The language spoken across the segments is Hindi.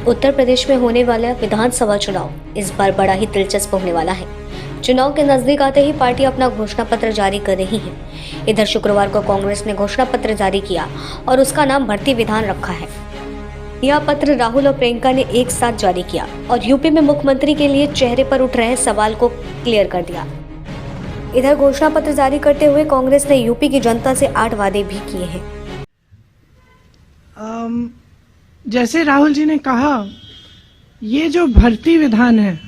उत्तर प्रदेश में होने वाला विधानसभा चुनाव इस बार बड़ा ही दिलचस्प होने वाला है। चुनाव के नजदीक आते ही पार्टी अपना घोषणा पत्र जारी कर रही है। इधर शुक्रवार को कांग्रेस ने घोषणा पत्र जारी किया और उसका नाम भर्ती विधान रखा है। यह पत्र राहुल और प्रियंका ने एक साथ जारी किया और यूपी में मुख्यमंत्री के लिए चेहरे पर उठ रहे सवाल को क्लियर कर दिया। इधर घोषणा पत्र जारी करते हुए कांग्रेस ने यूपी की जनता से 8 वादे भी किए हैं। जैसे राहुल जी ने कहा, ये जो भर्ती विधान है,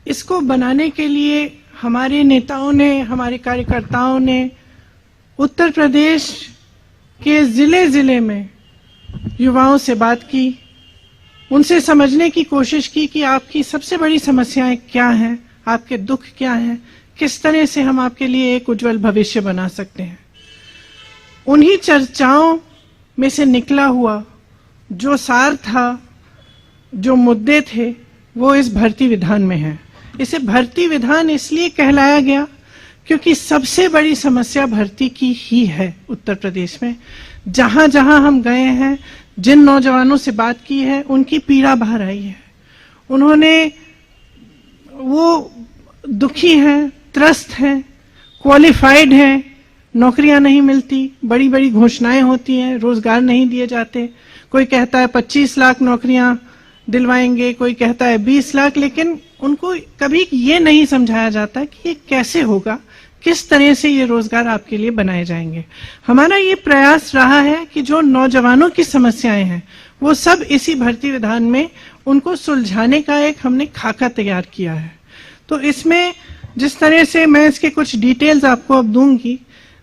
इसको बनाने के लिए हमारे नेताओं ने, हमारे कार्यकर्ताओं ने उत्तर प्रदेश के जिले जिले में युवाओं से बात की, उनसे समझने की कोशिश की कि आपकी सबसे बड़ी समस्याएं क्या हैं, आपके दुख क्या हैं, किस तरह से हम आपके लिए एक उज्जवल भविष्य बना सकते हैं। उन्हीं चर्चाओं में से निकला हुआ जो सार था, जो मुद्दे थे, वो इस भर्ती विधान में है। इसे भर्ती विधान इसलिए कहलाया गया क्योंकि सबसे बड़ी समस्या भर्ती की ही है उत्तर प्रदेश में। जहां जहां हम गए हैं, जिन नौजवानों से बात की है, उनकी पीड़ा बाहर आई है। उन्होंने, वो दुखी हैं, त्रस्त हैं, क्वालिफाइड हैं, नौकरियां नहीं मिलती, बड़ी बड़ी घोषणाएं होती हैं, रोजगार नहीं दिए जाते। कोई कहता है 25 लाख नौकरियां दिलवाएंगे, कोई कहता है 20 लाख, लेकिन उनको कभी ये नहीं समझाया जाता कि ये कैसे होगा, किस तरह से ये रोजगार आपके लिए बनाए जाएंगे। हमारा ये प्रयास रहा है कि जो नौजवानों की समस्याएं हैं, वो सब इसी भर्ती विधान में उनको सुलझाने का एक हमने खाका तैयार किया है। तो इसमें जिस तरह से, मैं इसके कुछ डिटेल्स आपको अब दूंगी,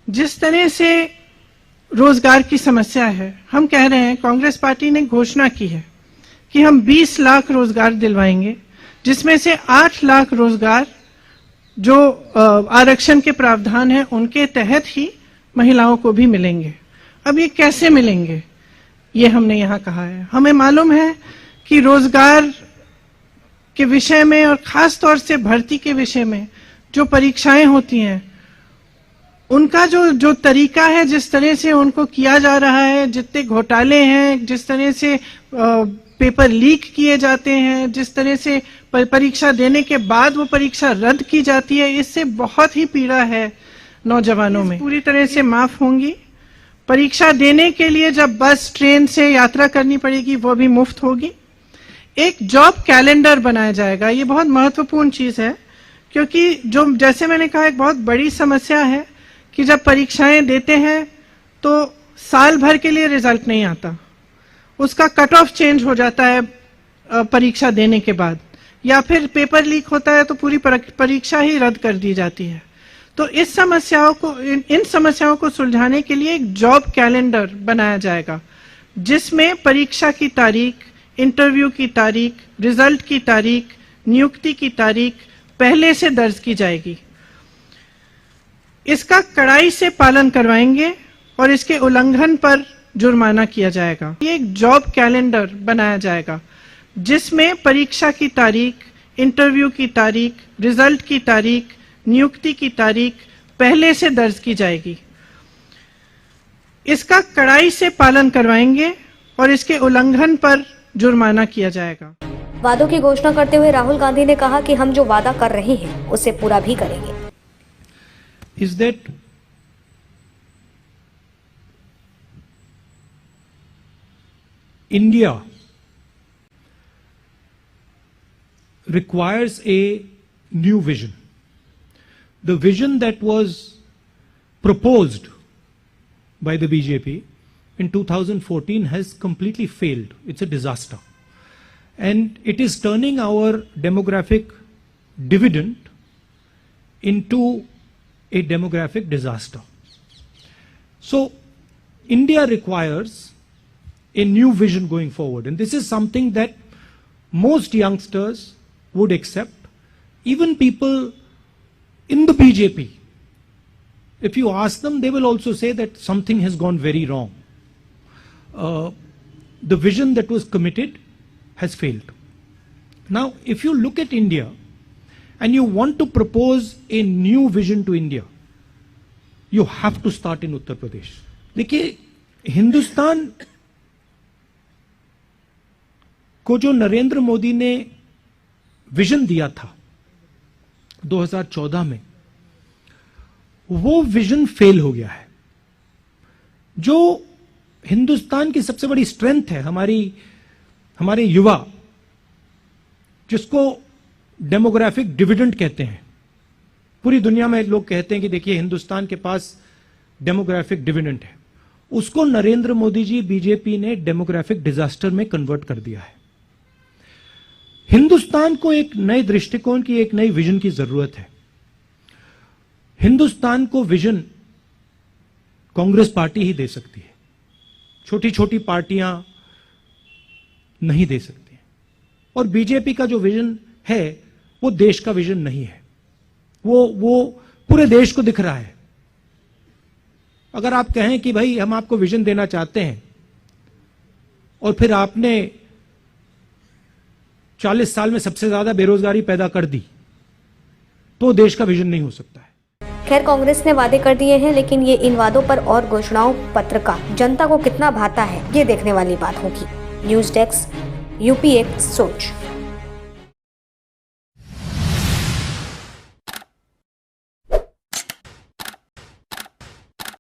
जिस तरह से रोजगार की समस्या है, हम कह रहे हैं, कांग्रेस पार्टी ने घोषणा की है कि हम 20 लाख रोजगार दिलवाएंगे, जिसमें से 8 लाख रोजगार जो आरक्षण के प्रावधान है उनके तहत ही महिलाओं को भी मिलेंगे। अब ये कैसे मिलेंगे, ये हमने यहाँ कहा है। हमें मालूम है कि रोजगार के विषय में और खास तौर से भर्ती के विषय में जो परीक्षाएं होती हैं, उनका जो तरीका है, जिस तरह से उनको किया जा रहा है, जितने घोटाले हैं, जिस तरह से पेपर लीक किए जाते हैं, जिस तरह से परीक्षा देने के बाद वो परीक्षा रद्द की जाती है, इससे बहुत ही पीड़ा है नौजवानों में। पूरी तरह से माफ होंगी। परीक्षा देने के लिए जब बस, ट्रेन से यात्रा करनी पड़ेगी, वो भी मुफ्त होगी। एक जॉब कैलेंडर बनाया जाएगा। ये बहुत महत्वपूर्ण चीज है, क्योंकि जो, जैसे मैंने कहा, एक बहुत बड़ी समस्या है कि जब परीक्षाएं देते हैं तो साल भर के लिए रिजल्ट नहीं आता, उसका कट ऑफ चेंज हो जाता है परीक्षा देने के बाद, या फिर पेपर लीक होता है तो पूरी परीक्षा ही रद्द कर दी जाती है। तो इन समस्याओं को सुलझाने के लिए एक जॉब कैलेंडर बनाया जाएगा, जिसमें परीक्षा की तारीख, इंटरव्यू की तारीख, रिजल्ट की तारीख, नियुक्ति की तारीख पहले से दर्ज की जाएगी। इसका कड़ाई से पालन करवाएंगे और इसके उल्लंघन पर जुर्माना किया जाएगा। ये एक जॉब कैलेंडर बनाया जाएगा, जिसमें परीक्षा की तारीख, इंटरव्यू की तारीख, रिजल्ट की तारीख, नियुक्ति की तारीख पहले से दर्ज की जाएगी। इसका कड़ाई से पालन करवाएंगे और इसके उल्लंघन पर जुर्माना किया जाएगा। वादों की घोषणा करते हुए राहुल गांधी ने कहा कि हम जो वादा कर रहे हैं उसे पूरा भी करेंगे। Is that India requires a new vision. The vision that was proposed by the BJP in 2014 has completely failed. It's a disaster. And it is turning our demographic dividend into a demographic disaster. So India requires a new vision going forward, and this is something that most youngsters would accept. Even people in the BJP, if you ask them, they will also say that something has gone very wrong. The vision that was committed has failed. Now, if you look at India and you want to propose a new vision to India, you have to start in Uttar Pradesh. देखिए, हिंदुस्तान को जो नरेंद्र मोदी ने विजन दिया था 2014 में, वो विजन फेल हो गया है। जो हिंदुस्तान की सबसे बड़ी स्ट्रेंथ है, हमारे युवा, जिसको डेमोग्राफिक डिविडेंड कहते हैं, पूरी दुनिया में लोग कहते हैं कि देखिए हिंदुस्तान के पास डेमोग्राफिक डिविडेंड है, उसको नरेंद्र मोदी जी बीजेपी ने डेमोग्राफिक डिजास्टर में कन्वर्ट कर दिया है। हिंदुस्तान को एक नए दृष्टिकोण की, एक नई विजन की जरूरत है। हिंदुस्तान को विजन कांग्रेस पार्टी ही दे सकती है, छोटी छोटी पार्टियां नहीं दे सकती हैं। और बीजेपी का जो विजन है वो देश का विजन नहीं है, वो पूरे देश को दिख रहा है। अगर आप कहें कि भाई हम आपको विजन देना चाहते हैं और फिर आपने 40 साल में सबसे ज्यादा बेरोजगारी पैदा कर दी, तो देश का विजन नहीं हो सकता है। खैर, कांग्रेस ने वादे कर दिए हैं, लेकिन ये इन वादों पर और घोषणाओं पत्र का जनता को कितना भाता है, ये देखने वाली बात होगी। न्यूज़ डेस्क, यूपी एक सोच।